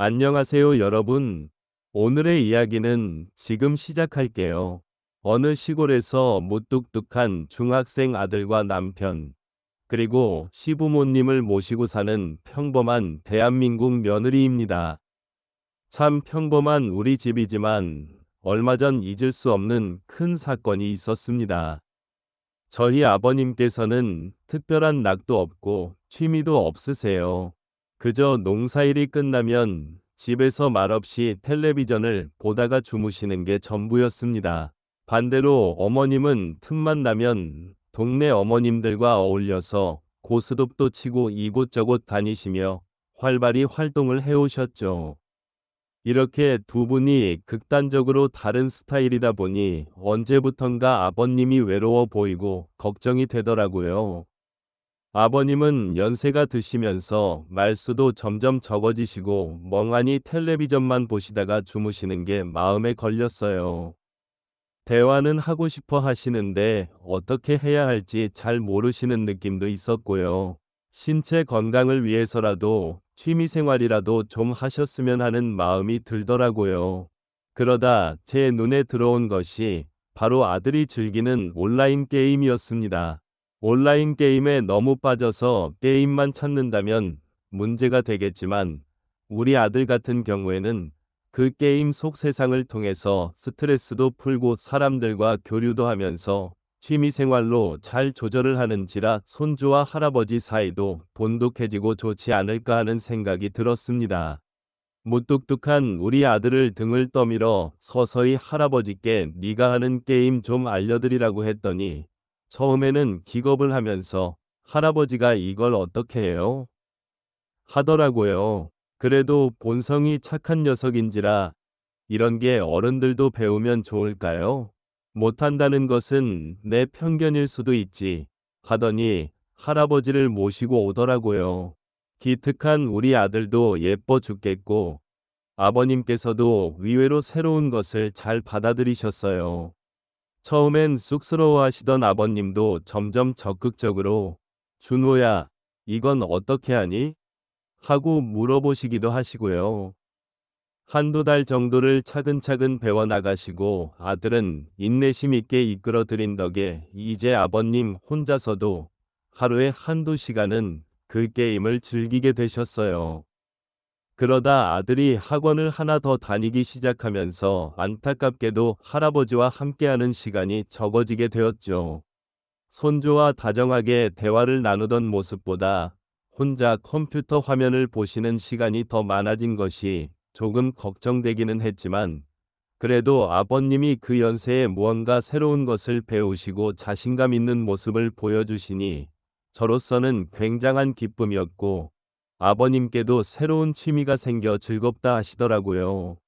안녕하세요, 여러분. 오늘의 이야기는 지금 시작할게요. 어느 시골에서 무뚝뚝한 중학생 아들과 남편, 그리고 시부모님을 모시고 사는 평범한 대한민국 며느리입니다. 참 평범한 우리 집이지만 얼마 전 잊을 수 없는 큰 사건이 있었습니다. 저희 아버님께서는 특별한 낙도 없고 취미도 없으세요. 그저 농사일이 끝나면 집에서 말없이 텔레비전을 보다가 주무시는 게 전부였습니다. 반대로 어머님은 틈만 나면 동네 어머님들과 어울려서 고스톱도 치고 이곳저곳 다니시며 활발히 활동을 해오셨죠. 이렇게 두 분이 극단적으로 다른 스타일이다 보니 언제부턴가 아버님이 외로워 보이고 걱정이 되더라고요. 아버님은 연세가 드시면서 말수도 점점 적어지시고 멍하니 텔레비전만 보시다가 주무시는 게 마음에 걸렸어요. 대화는 하고 싶어 하시는데 어떻게 해야 할지 잘 모르시는 느낌도 있었고요. 신체 건강을 위해서라도 취미생활이라도 좀 하셨으면 하는 마음이 들더라고요. 그러다 제 눈에 들어온 것이 바로 아들이 즐기는 온라인 게임이었습니다. 온라인 게임에 너무 빠져서 게임만 찾는다면 문제가 되겠지만 우리 아들 같은 경우에는 그 게임 속 세상을 통해서 스트레스도 풀고 사람들과 교류도 하면서 취미생활로 잘 조절을 하는지라 손주와 할아버지 사이도 돈독해지고 좋지 않을까 하는 생각이 들었습니다. 무뚝뚝한 우리 아들을 등을 떠밀어 서서히 할아버지께 네가 하는 게임 좀 알려드리라고 했더니 처음에는 기겁을 하면서 할아버지가 이걸 어떻게 해요? 하더라고요. 그래도 본성이 착한 녀석인지라 이런 게 어른들도 배우면 좋을까요? 못한다는 것은 내 편견일 수도 있지 하더니 할아버지를 모시고 오더라고요. 기특한 우리 아들도 예뻐 죽겠고 아버님께서도 의외로 새로운 것을 잘 받아들이셨어요. 처음엔 쑥스러워하시던 아버님도 점점 적극적으로 준호야, 이건 어떻게 하니? 하고 물어보시기도 하시고요. 한두 달 정도를 차근차근 배워나가시고 아들은 인내심 있게 이끌어들인 덕에 이제 아버님 혼자서도 하루에 한두 시간은 그 게임을 즐기게 되셨어요. 그러다 아들이 학원을 하나 더 다니기 시작하면서 안타깝게도 할아버지와 함께하는 시간이 적어지게 되었죠. 손주와 다정하게 대화를 나누던 모습보다 혼자 컴퓨터 화면을 보시는 시간이 더 많아진 것이 조금 걱정되기는 했지만 그래도 아버님이 그 연세에 무언가 새로운 것을 배우시고 자신감 있는 모습을 보여주시니 저로서는 굉장한 기쁨이었고 아버님께도 새로운 취미가 생겨 즐겁다 하시더라고요.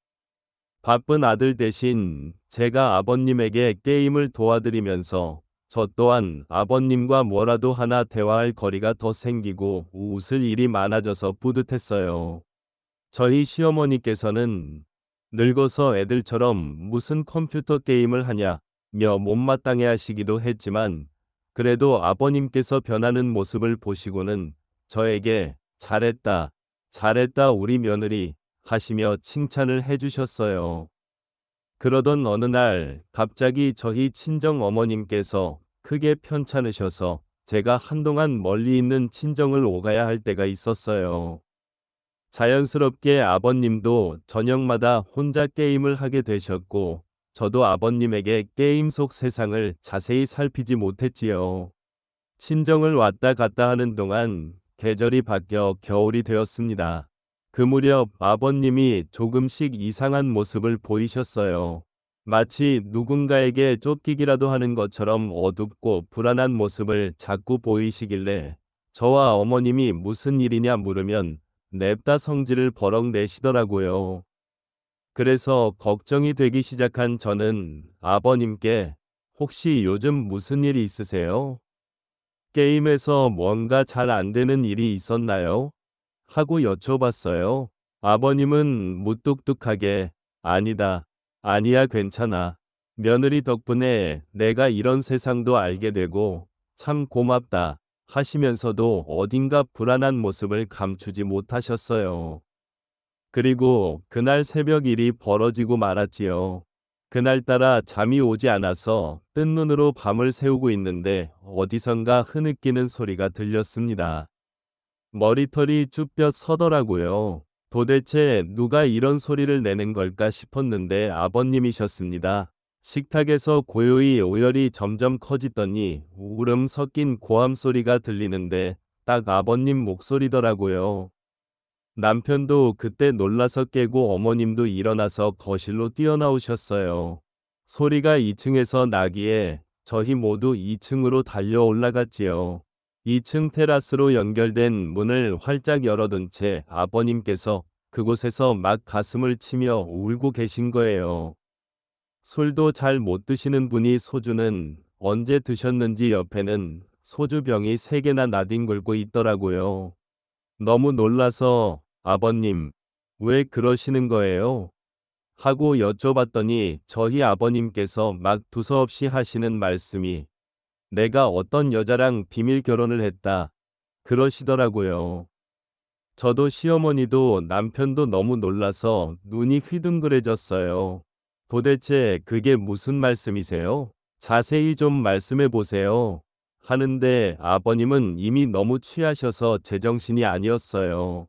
바쁜 아들 대신 제가 아버님에게 게임을 도와드리면서 저 또한 아버님과 뭐라도 하나 대화할 거리가 더 생기고 웃을 일이 많아져서 뿌듯했어요. 저희 시어머니께서는 늙어서 애들처럼 무슨 컴퓨터 게임을 하냐며 못마땅해 하시기도 했지만 그래도 아버님께서 변하는 모습을 보시고는 저에게 잘했다, 잘했다 우리 며느리 하시며 칭찬을 해주셨어요. 그러던 어느 날 갑자기 저희 친정 어머님께서 크게 편찮으셔서 제가 한동안 멀리 있는 친정을 오가야 할 때가 있었어요. 자연스럽게 아버님도 저녁마다 혼자 게임을 하게 되셨고 저도 아버님에게 게임 속 세상을 자세히 살피지 못했지요. 친정을 왔다 갔다 하는 동안 계절이 바뀌어 겨울이 되었습니다. 그 무렵 아버님이 조금씩 이상한 모습을 보이셨어요. 마치 누군가에게 쫓기기라도 하는 것처럼 어둡고 불안한 모습을 자꾸 보이시길래 저와 어머님이 무슨 일이냐 물으면 냅다 성질을 버럭 내시더라고요. 그래서 걱정이 되기 시작한 저는 아버님께 혹시 요즘 무슨 일이 있으세요? 게임에서 뭔가 잘 안 되는 일이 있었나요? 하고 여쭤봤어요. 아버님은 무뚝뚝하게 아니다. 아니야 괜찮아. 며느리 덕분에 내가 이런 세상도 알게 되고 참 고맙다. 하시면서도 어딘가 불안한 모습을 감추지 못하셨어요. 그리고 그날 새벽 일이 벌어지고 말았지요. 그날따라 잠이 오지 않아서 뜬 눈으로 밤을 새우고 있는데 어디선가 흐느끼는 소리가 들렸습니다. 머리털이 쭈뼛 서더라고요. 도대체 누가 이런 소리를 내는 걸까 싶었는데 아버님이셨습니다. 식탁에서 고요히 오열이 점점 커지더니 울음 섞인 고함 소리가 들리는데 딱 아버님 목소리더라고요. 남편도 그때 놀라서 깨고 어머님도 일어나서 거실로 뛰어나오셨어요. 소리가 2층에서 나기에 저희 모두 2층으로 달려 올라갔지요. 2층 테라스로 연결된 문을 활짝 열어둔 채 아버님께서 그곳에서 막 가슴을 치며 울고 계신 거예요. 술도 잘 못 드시는 분이 소주는 언제 드셨는지 옆에는 소주병이 3개나 나뒹굴고 있더라고요. 너무 놀라서 아버님, 왜 그러시는 거예요? 하고 여쭤봤더니 저희 아버님께서 막 두서없이 하시는 말씀이 내가 어떤 여자랑 비밀 결혼을 했다. 그러시더라고요. 저도 시어머니도 남편도 너무 놀라서 눈이 휘둥그레졌어요. 도대체 그게 무슨 말씀이세요? 자세히 좀 말씀해 보세요. 하는데 아버님은 이미 너무 취하셔서 제정신이 아니었어요.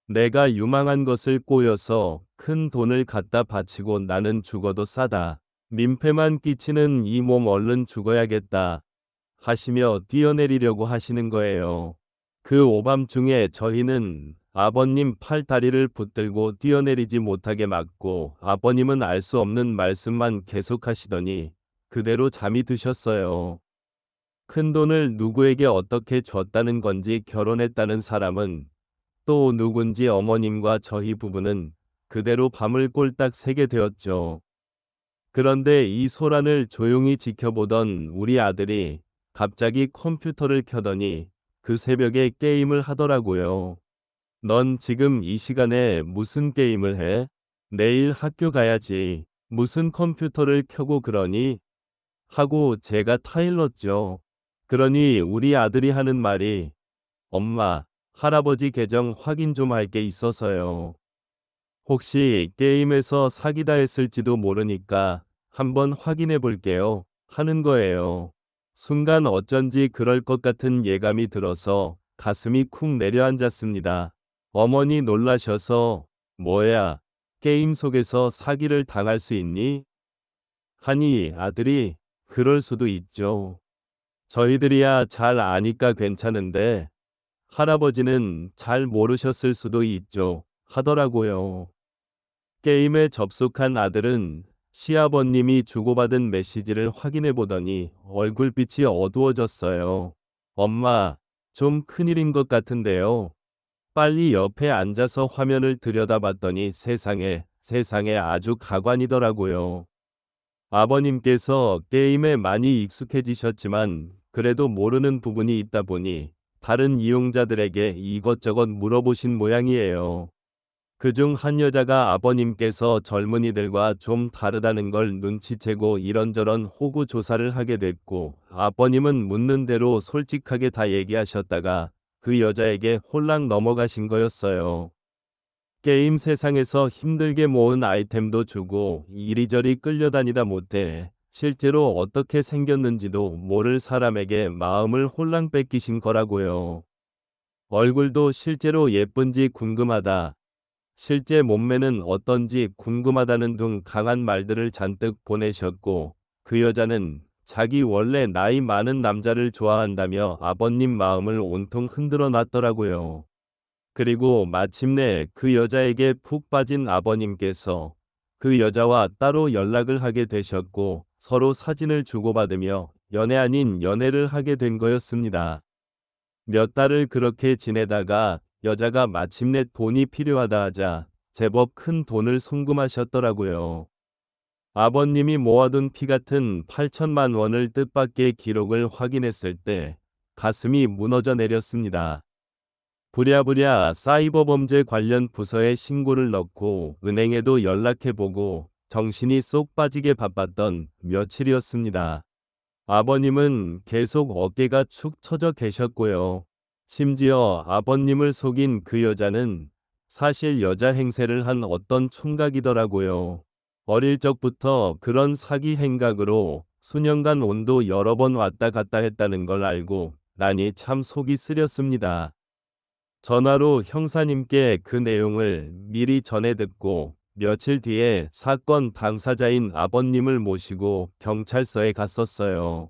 내가 유망한 것을 꼬여서 큰 돈을 갖다 바치고 나는 죽어도 싸다. 민폐만 끼치는 이 몸 얼른 죽어야겠다. 하시며 뛰어내리려고 하시는 거예요. 그 오밤중에 저희는 아버님 팔다리를 붙들고 뛰어내리지 못하게 막고 아버님은 알 수 없는 말씀만 계속하시더니 그대로 잠이 드셨어요. 큰돈을 누구에게 어떻게 줬다는 건지 결혼했다는 사람은 또 누군지 어머님과 저희 부부는 그대로 밤을 꼴딱 새게 되었죠. 그런데 이 소란을 조용히 지켜보던 우리 아들이 갑자기 컴퓨터를 켜더니 그 새벽에 게임을 하더라고요. 넌 지금 이 시간에 무슨 게임을 해? 내일 학교 가야지. 무슨 컴퓨터를 켜고 그러니? 하고 제가 타일렀죠. 그러니 우리 아들이 하는 말이 엄마, 할아버지 계정 확인 좀 할 게 있어서요. 혹시 게임에서 사기다 했을지도 모르니까 한번 확인해 볼게요. 하는 거예요. 순간 어쩐지 그럴 것 같은 예감이 들어서 가슴이 쿵 내려앉았습니다. 어머니 놀라셔서 뭐야, 게임 속에서 사기를 당할 수 있니? 하니 아들이 그럴 수도 있죠. 저희들이야 잘 아니까 괜찮은데 할아버지는 잘 모르셨을 수도 있죠. 하더라고요. 게임에 접속한 아들은 시아버님이 주고받은 메시지를 확인해 보더니 얼굴빛이 어두워졌어요. 엄마, 좀 큰일인 것 같은데요. 빨리 옆에 앉아서 화면을 들여다봤더니 세상에 아주 가관이더라고요. 아버님께서 게임에 많이 익숙해지셨지만 그래도 모르는 부분이 있다 보니 다른 이용자들에게 이것저것 물어보신 모양이에요. 그중 한 여자가 아버님께서 젊은이들과 좀 다르다는 걸 눈치채고 이런저런 호구 조사를 하게 됐고 아버님은 묻는 대로 솔직하게 다 얘기하셨다가 그 여자에게 홀랑 넘어가신 거였어요. 게임 세상에서 힘들게 모은 아이템도 주고 이리저리 끌려다니다 못해 실제로 어떻게 생겼는지도 모를 사람에게 마음을 홀랑 뺏기신 거라고요. 얼굴도 실제로 예쁜지 궁금하다. 실제 몸매는 어떤지 궁금하다는 등 강한 말들을 잔뜩 보내셨고 그 여자는 자기 원래 나이 많은 남자를 좋아한다며 아버님 마음을 온통 흔들어 놨더라고요. 그리고 마침내 그 여자에게 푹 빠진 아버님께서 그 여자와 따로 연락을 하게 되셨고 서로 사진을 주고받으며 연애 아닌 연애를 하게 된 거였습니다. 몇 달을 그렇게 지내다가 여자가 마침내 돈이 필요하다 하자 제법 큰 돈을 송금하셨더라고요. 아버님이 모아둔 피 같은 8천만 원을 뜻밖의 기록을 확인했을 때 가슴이 무너져 내렸습니다. 부랴부랴 사이버 범죄 관련 부서에 신고를 넣고 은행에도 연락해보고 정신이 쏙 빠지게 바빴던 며칠이었습니다. 아버님은 계속 어깨가 축 처져 계셨고요. 심지어 아버님을 속인 그 여자는 사실 여자 행세를 한 어떤 총각이더라고요. 어릴 적부터 그런 사기 행각으로 수년간 온도 여러 번 왔다 갔다 했다는 걸 알고 나니 참 속이 쓰렸습니다. 전화로 형사님께 그 내용을 미리 전해 듣고 며칠 뒤에 사건 당사자인 아버님을 모시고 경찰서에 갔었어요.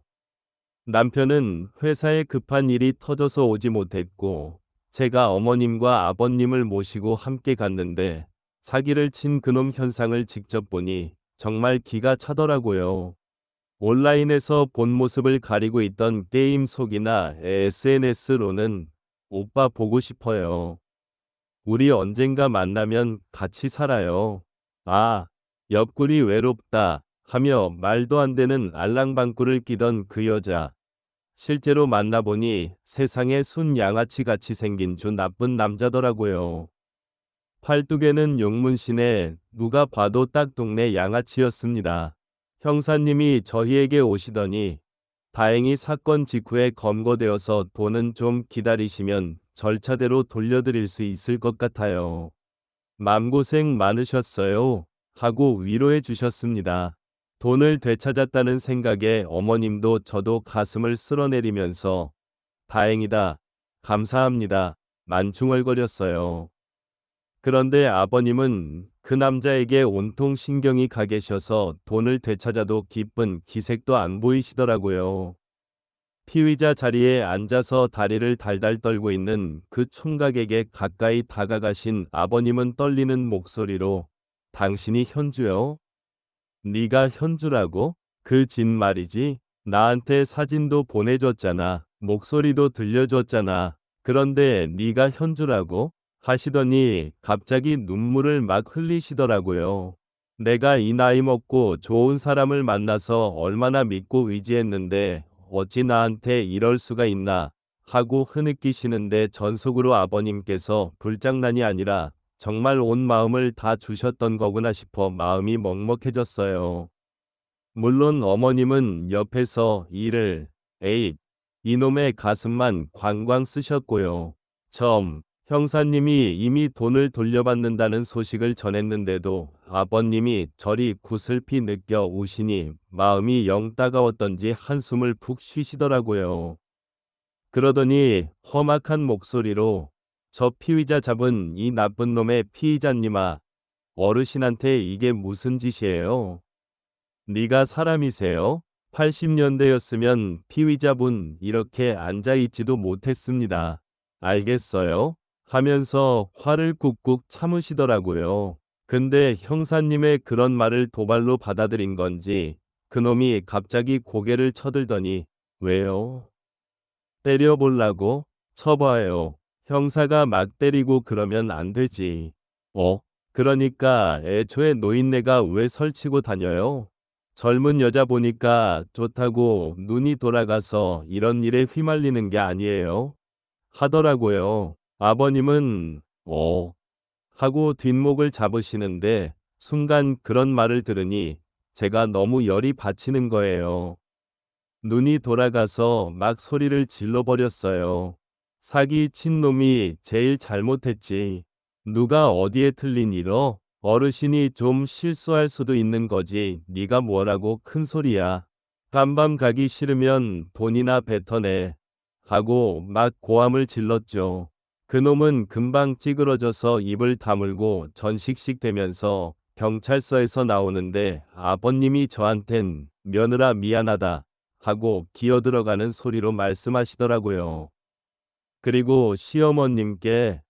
남편은 회사에 급한 일이 터져서 오지 못했고 제가 어머님과 아버님을 모시고 함께 갔는데 사기를 친 그놈 현상을 직접 보니 정말 기가 차더라고요. 온라인에서 본 모습을 가리고 있던 게임 속이나 SNS로는 오빠 보고 싶어요. 우리 언젠가 만나면 같이 살아요. 아, 옆구리 외롭다 하며 말도 안 되는 알랑방구를 끼던 그 여자. 실제로 만나보니 세상에 순 양아치 같이 생긴 주 나쁜 남자더라고요. 팔뚝에는 용문신에 누가 봐도 딱 동네 양아치였습니다. 형사님이 저희에게 오시더니 다행히 사건 직후에 검거되어서 돈은 좀 기다리시면 절차대로 돌려드릴 수 있을 것 같아요. 마음고생 많으셨어요. 하고 위로해 주셨습니다. 돈을 되찾았다는 생각에 어머님도 저도 가슴을 쓸어내리면서 다행이다, 감사합니다, 만 중얼거렸어요. 그런데 아버님은 그 남자에게 온통 신경이 가 계셔서 돈을 되찾아도 기쁜 기색도 안 보이시더라고요. 피의자 자리에 앉아서 다리를 달달 떨고 있는 그 총각에게 가까이 다가가신 아버님은 떨리는 목소리로 당신이 현주요? 네가 현주라고? 그 진말이지? 나한테 사진도 보내줬잖아. 목소리도 들려줬잖아. 그런데 네가 현주라고? 하시더니 갑자기 눈물을 막 흘리시더라고요. 내가 이 나이 먹고 좋은 사람을 만나서 얼마나 믿고 의지했는데 어찌 나한테 이럴 수가 있나 하고 흐느끼시는데 전속으로 아버님께서 불장난이 아니라 정말 온 마음을 다 주셨던 거구나 싶어 마음이 먹먹해졌어요. 물론 어머님은 옆에서 이를 에잇 이놈의 가슴만 광광 쓰셨고요. 형사님이 이미 돈을 돌려받는다는 소식을 전했는데도 아버님이 저리 구슬피 느껴 우시니 마음이 영 따가웠던지 한숨을 푹 쉬시더라고요. 그러더니 험악한 목소리로 저 피의자 잡은 이 나쁜 놈의 피의자님아, 어르신한테 이게 무슨 짓이에요? 네가 사람이세요? 80년대였으면 피의자분 이렇게 앉아있지도 못했습니다. 알겠어요? 하면서 화를 꾹꾹 참으시더라고요. 근데 형사님의 그런 말을 도발로 받아들인 건지 그놈이 갑자기 고개를 쳐들더니 왜요? 때려보려고? 쳐봐요. 형사가 막 때리고 그러면 안 되지. 그러니까 애초에 노인네가 왜 설치고 다녀요? 젊은 여자 보니까 좋다고 눈이 돌아가서 이런 일에 휘말리는 게 아니에요. 하더라고요. 아버님은 하고 뒷목을 잡으시는데 순간 그런 말을 들으니 제가 너무 열이 받치는 거예요. 눈이 돌아가서 막 소리를 질러버렸어요. 사기 친 놈이 제일 잘못했지. 누가 어디에 틀린 일어? 어르신이 좀 실수할 수도 있는 거지. 네가 뭐라고 큰 소리야. 깜밤 가기 싫으면 돈이나 뱉어내. 하고 막 고함을 질렀죠. 그놈은 금방 찌그러져서 입을 다물고 전식식 대면서 경찰서에서 나오는데 아버님이 저한텐 며느라 미안하다 하고 기어들어가는 소리로 말씀하시더라고요. 그리고 시어머님께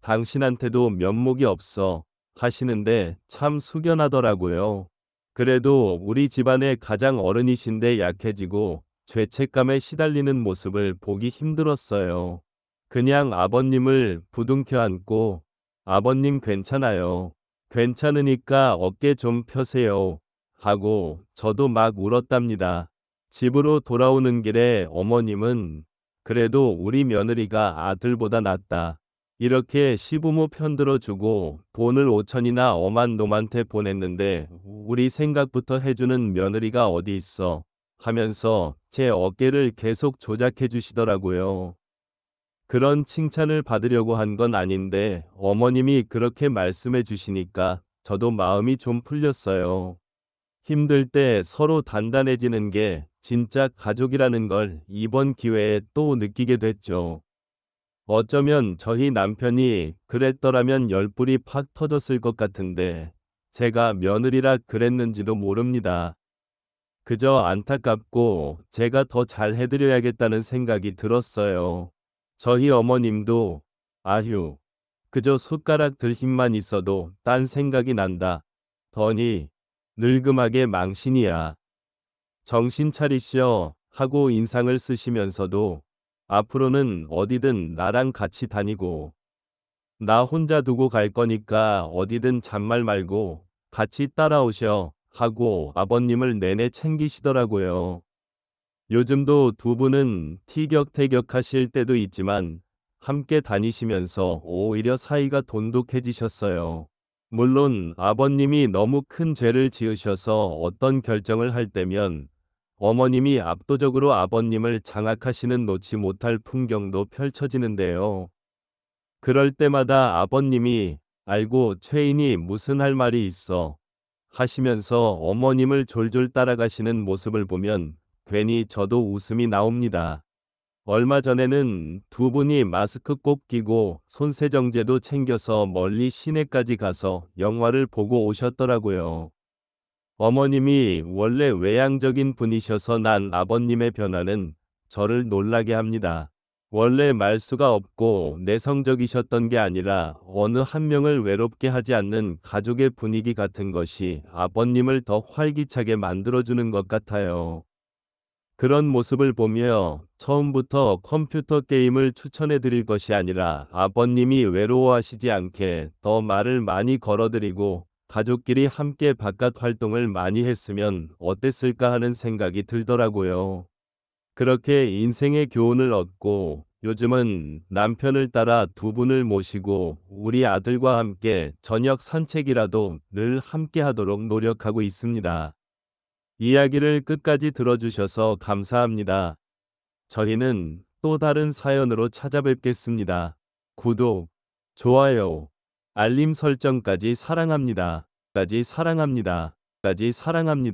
당신한테도 면목이 없어 하시는데 참 숙연하더라고요. 그래도 우리 집안의 가장 어른이신데 약해지고 죄책감에 시달리는 모습을 보기 힘들었어요. 그냥 아버님을 부둥켜 안고 아버님 괜찮아요. 괜찮으니까 어깨 좀 펴세요. 하고 저도 막 울었답니다. 집으로 돌아오는 길에 어머님은 그래도 우리 며느리가 아들보다 낫다. 이렇게 시부모 편들어주고 돈을 5천이나 엄한 놈한테 보냈는데 우리 생각부터 해주는 며느리가 어디 있어 하면서 제 어깨를 계속 조작해 주시더라고요. 그런 칭찬을 받으려고 한 건 아닌데 어머님이 그렇게 말씀해 주시니까 저도 마음이 좀 풀렸어요. 힘들 때 서로 단단해지는 게 진짜 가족이라는 걸 이번 기회에 또 느끼게 됐죠. 어쩌면 저희 남편이 그랬더라면 열불이 팍 터졌을 것 같은데 제가 며느리라 그랬는지도 모릅니다. 그저 안타깝고 제가 더 잘해드려야겠다는 생각이 들었어요. 저희 어머님도 아휴, 그저 숟가락 들 힘만 있어도 딴 생각이 난다. 더니 늙음하게 망신이야. 정신 차리시오 하고 인상을 쓰시면서도 앞으로는 어디든 나랑 같이 다니고 나 혼자 두고 갈 거니까 어디든 잔말 말고 같이 따라오셔 하고 아버님을 내내 챙기시더라고요. 요즘도 두 분은 티격태격하실 때도 있지만 함께 다니시면서 오히려 사이가 돈독해지셨어요. 물론 아버님이 너무 큰 죄를 지으셔서 어떤 결정을 할 때면 어머님이 압도적으로 아버님을 장악하시는 놓지 못할 풍경도 펼쳐지는데요. 그럴 때마다 아버님이 알고 최인이 무슨 할 말이 있어 하시면서 어머님을 졸졸 따라가시는 모습을 보면 괜히 저도 웃음이 나옵니다. 얼마 전에는 두 분이 마스크 꼭 끼고 손세정제도 챙겨서 멀리 시내까지 가서 영화를 보고 오셨더라고요. 어머님이 원래 외향적인 분이셔서 난 아버님의 변화는 저를 놀라게 합니다. 원래 말수가 없고 내성적이셨던 게 아니라 어느 한 명을 외롭게 하지 않는 가족의 분위기 같은 것이 아버님을 더 활기차게 만들어주는 것 같아요. 그런 모습을 보며 처음부터 컴퓨터 게임을 추천해 드릴 것이 아니라 아버님이 외로워하시지 않게 더 말을 많이 걸어드리고 가족끼리 함께 바깥 활동을 많이 했으면 어땠을까 하는 생각이 들더라고요. 그렇게 인생의 교훈을 얻고 요즘은 남편을 따라 두 분을 모시고 우리 아들과 함께 저녁 산책이라도 늘 함께 하도록 노력하고 있습니다. 이야기를 끝까지 들어주셔서 감사합니다. 저희는 또 다른 사연으로 찾아뵙겠습니다. 구독, 좋아요, 알림 설정까지 사랑합니다. 까지 사랑합니다. 까지 사랑합니다.